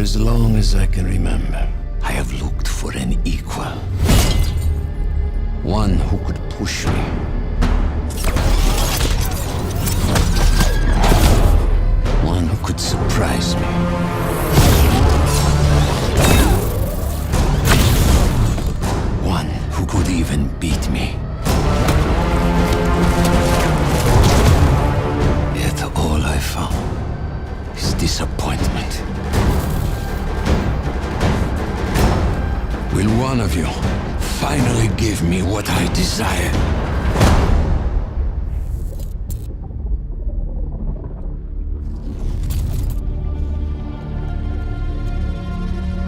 as long as I can remember, I have looked for an equal. One who could push me. One who could surprise me. One who could even beat me. Yet all I found is disappointment. Will one of you finally give me what I desire?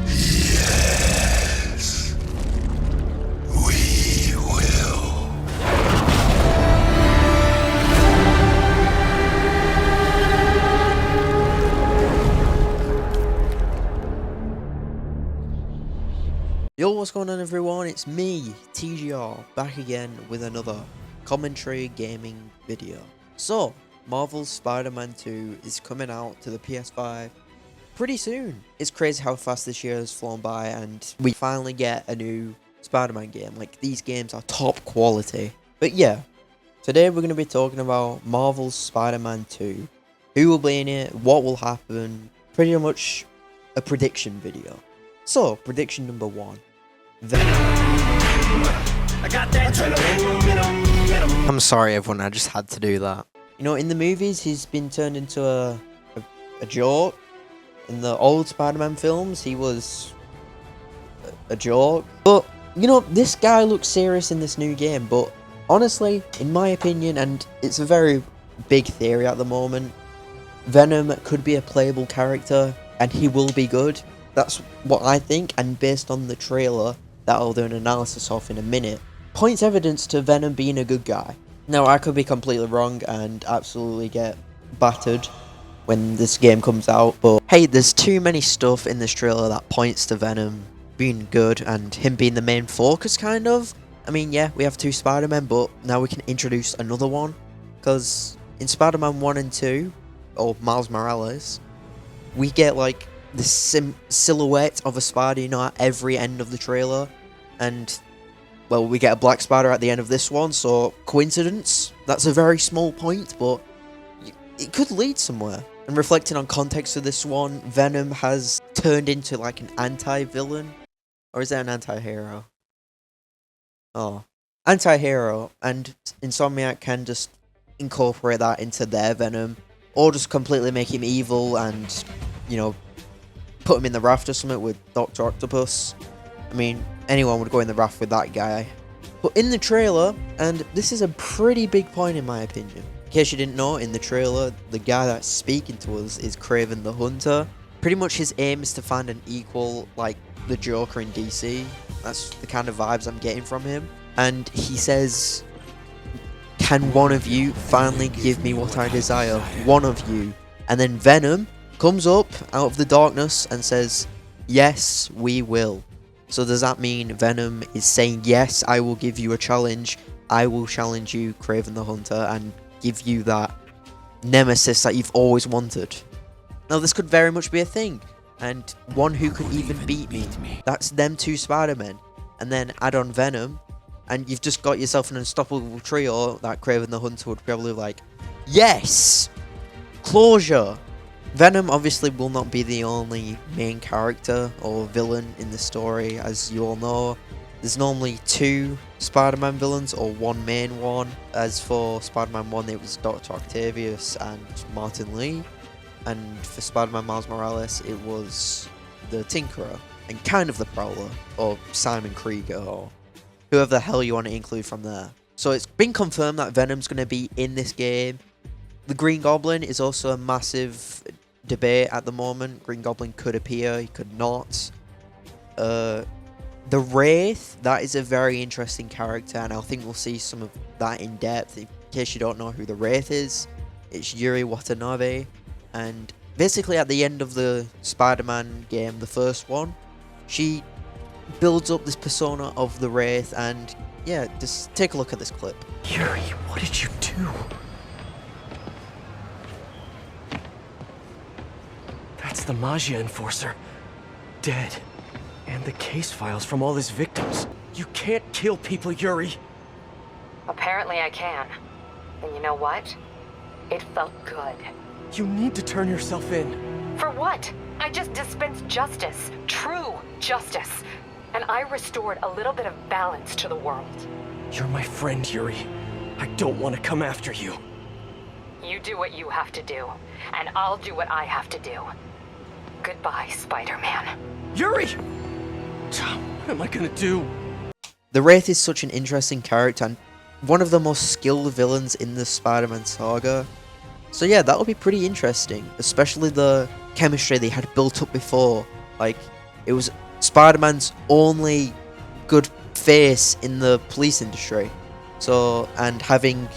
Yes, we will. Yo, what's going on everyone? It's me, TGR, back again with another commentary gaming video. So, Marvel's Spider-Man 2 is coming out to the PS5 pretty soon. It's crazy how fast this year has flown by and we finally get a new Spider-Man game. Like, these games are top quality. But yeah, today we're going to be talking about Marvel's Spider-Man 2. Who will be in it, what will happen, pretty much a prediction video. So, prediction number 1. I'm sorry everyone, I just had to do that. You know, in the movies he's been turned into a joke. In the old Spider-Man films he was a joke. But, you know, this guy looks serious in this new game. But honestly, in my opinion, and it's a very big theory at the moment, Venom could be a playable character and he will be good. That's what I think, and based on the trailer that I'll do an analysis of in a minute, points evidence to Venom being a good guy. Now, I could be completely wrong and absolutely get battered when this game comes out, but hey, there's too many stuff in this trailer that points to Venom being good and him being the main focus, kind of. I mean, yeah, we have 2 Spider-Men, but now we can introduce another one, because in Spider-Man 1 and 2, or Miles Morales, we get like the silhouette of a spider, you know, at every end of the trailer, and well, we get a black spider at the end of this one, so coincidence? That's a very small point, but it could lead somewhere. And reflecting on context of this one, Venom has turned into like an anti-villain, or is that an anti-hero? Oh, anti-hero, and Insomniac can just incorporate that into their Venom, or just completely make him evil and, you know, put him in the raft or something with Dr. Octopus. I mean, anyone would go in the raft with that guy. But in the trailer, and this is a pretty big point in my opinion, in case you didn't know, in the trailer, the guy that's speaking to us is Craven the Hunter. Pretty much his aim is to find an equal, like the Joker in DC. That's the kind of vibes I'm getting from him. And he says, can one of you finally give me what I desire? One of you. And then Venom comes up out of the darkness and says, yes, we will. So does that mean Venom is saying, yes, I will give you a challenge. I will challenge you, Craven the Hunter, and give you that nemesis that you've always wanted. Now, this could very much be a thing, and one who could even beat me. That's them 2 Spider-Men. And then add on Venom, and you've just got yourself an unstoppable trio that Craven the Hunter would probably like, yes! Closure! Venom obviously will not be the only main character or villain in the story, as you all know. There's normally 2 Spider-Man villains or 1 main one. As for Spider-Man 1, it was Dr. Octavius and Martin Lee. And for Spider-Man Miles Morales, it was the Tinkerer and kind of the Prowler, or Simon Krieger, or whoever the hell you want to include from there. So it's been confirmed that Venom's going to be in this game. The Green Goblin is also a massive debate at the moment. Green Goblin could appear, he could not. The Wraith, that is a very interesting character, and I think we'll see some of that in depth. In case you don't know who the Wraith is, it's Yuri Watanabe, and basically at the end of the Spider-Man game, the first one, she builds up this persona of the Wraith, and yeah, just take a look at this clip. Yuri, what did you do? That's the Magia Enforcer. dead. And the case files from all his victims. You can't kill people, Yuri. Apparently I can. And you know what? It felt good. You need to turn yourself in. For what? I just dispensed justice. True justice. And I restored a little bit of balance to the world. You're my friend, Yuri. I don't want to come after you. You do what you have to do, and I'll do what I have to do. Goodbye, Spider-Man. Yuri! What am I gonna do? The Wraith is such an interesting character and one of the most skilled villains in the Spider-Man saga. So yeah, that'll be pretty interesting, especially the chemistry they had built up before. Like, it was Spider-Man's only good face in the police industry. So, and having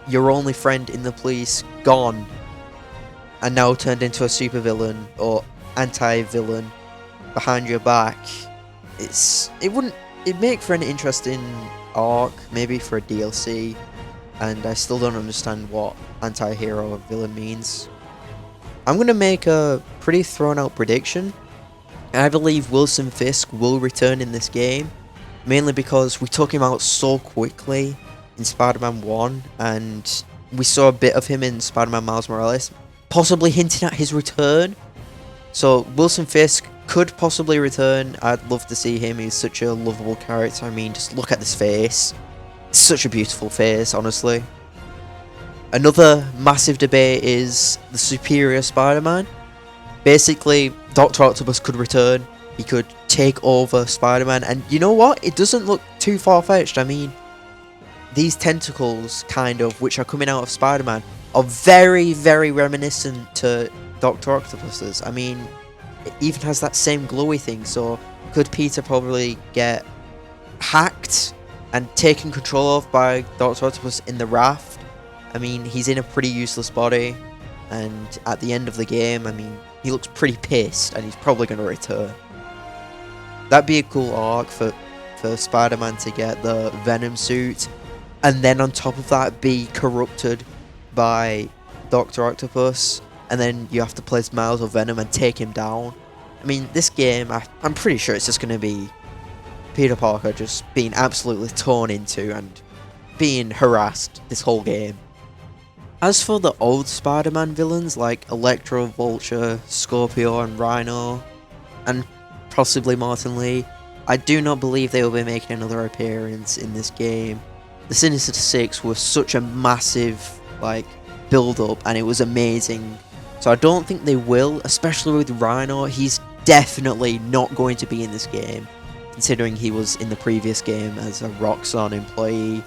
your only friend in the police gone and now turned into a supervillain or anti-villain behind your back, it'd make for an interesting arc, maybe for a DLC, and I still don't understand what anti-hero or villain means. I'm gonna make a pretty thrown out prediction. I believe Wilson Fisk will return in this game, mainly because we took him out so quickly in Spider-Man 1, and we saw a bit of him in Spider-Man Miles Morales, possibly hinting at his return. So Wilson Fisk could possibly return. I'd love to see him. He's such a lovable character. I mean, just look at this face. It's such a beautiful face, honestly. Another massive debate is the superior Spider-Man. Basically, Dr. Octopus could return. He could take over Spider-Man, and you know what? It doesn't look too far-fetched. I mean, these tentacles, kind of, which are coming out of Spider-Man, are very, very reminiscent to Dr. Octopus's. I mean, it even has that same glowy thing, so could Peter probably get hacked and taken control of by Dr. Octopus in the raft? I mean, he's in a pretty useless body, and at the end of the game, I mean, he looks pretty pissed, and he's probably going to return. That'd be a cool arc for Spider-Man to get the Venom suit, and then on top of that be corrupted by Dr. Octopus, and then you have to place Miles or Venom and take him down. I mean, this game, I'm pretty sure it's just going to be Peter Parker just being absolutely torn into and being harassed this whole game. As for the old Spider-Man villains like Electro, Vulture, Scorpio and Rhino, and possibly Martin Lee, I do not believe they will be making another appearance in this game. The Sinister Six was such a massive, like, build-up, and it was amazing. So I don't think they will, especially with Rhino. He's definitely not going to be in this game, considering he was in the previous game as a Roxxon employee,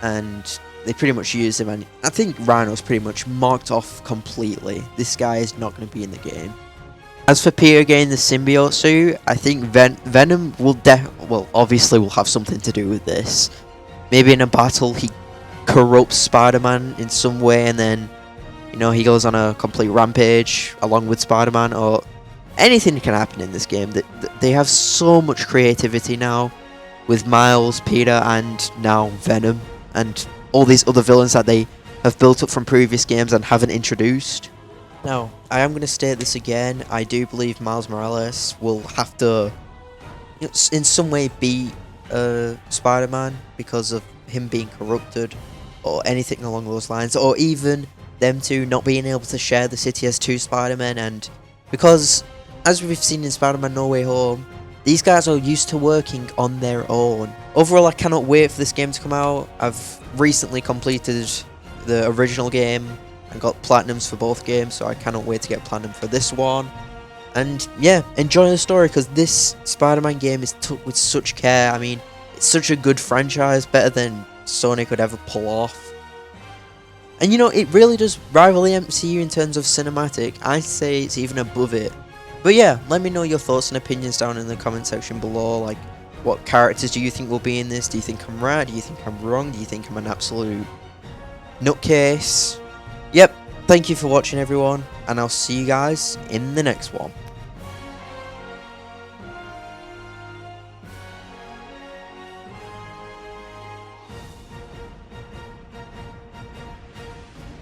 and they pretty much used him, and I think Rhino's pretty much marked off completely. This guy is not going to be in the game. As for Peter getting the symbiote suit, I think Venom will obviously will have something to do with this. Maybe in a battle he corrupts Spider-Man in some way, and then, you know, he goes on a complete rampage along with Spider-Man, or anything can happen in this game. They have so much creativity now with Miles, Peter, and now Venom, and all these other villains that they have built up from previous games and haven't introduced. Now, I am going to state this again. I do believe Miles Morales will have to, you know, in some way beat Spider-Man because of him being corrupted or anything along those lines, or even them two not being able to share the city as two Spider-Men. And because, as we've seen in Spider-Man No Way Home, these guys are used to working on their own. Overall, I cannot wait for this game to come out. I've recently completed the original game and got platinums for both games, so I cannot wait to get platinum for this one. And yeah, enjoy the story, because this Spider-Man game is took with such care. I mean, it's such a good franchise, better than Sony could ever pull off. And you know, it really does rival the MCU in terms of cinematic. I'd say it's even above it. But yeah, let me know your thoughts and opinions down in the comment section below. Like, what characters do you think will be in this? Do you think I'm right? Do you think I'm wrong? Do you think I'm an absolute nutcase? Yep, thank you for watching, everyone, and I'll see you guys in the next one.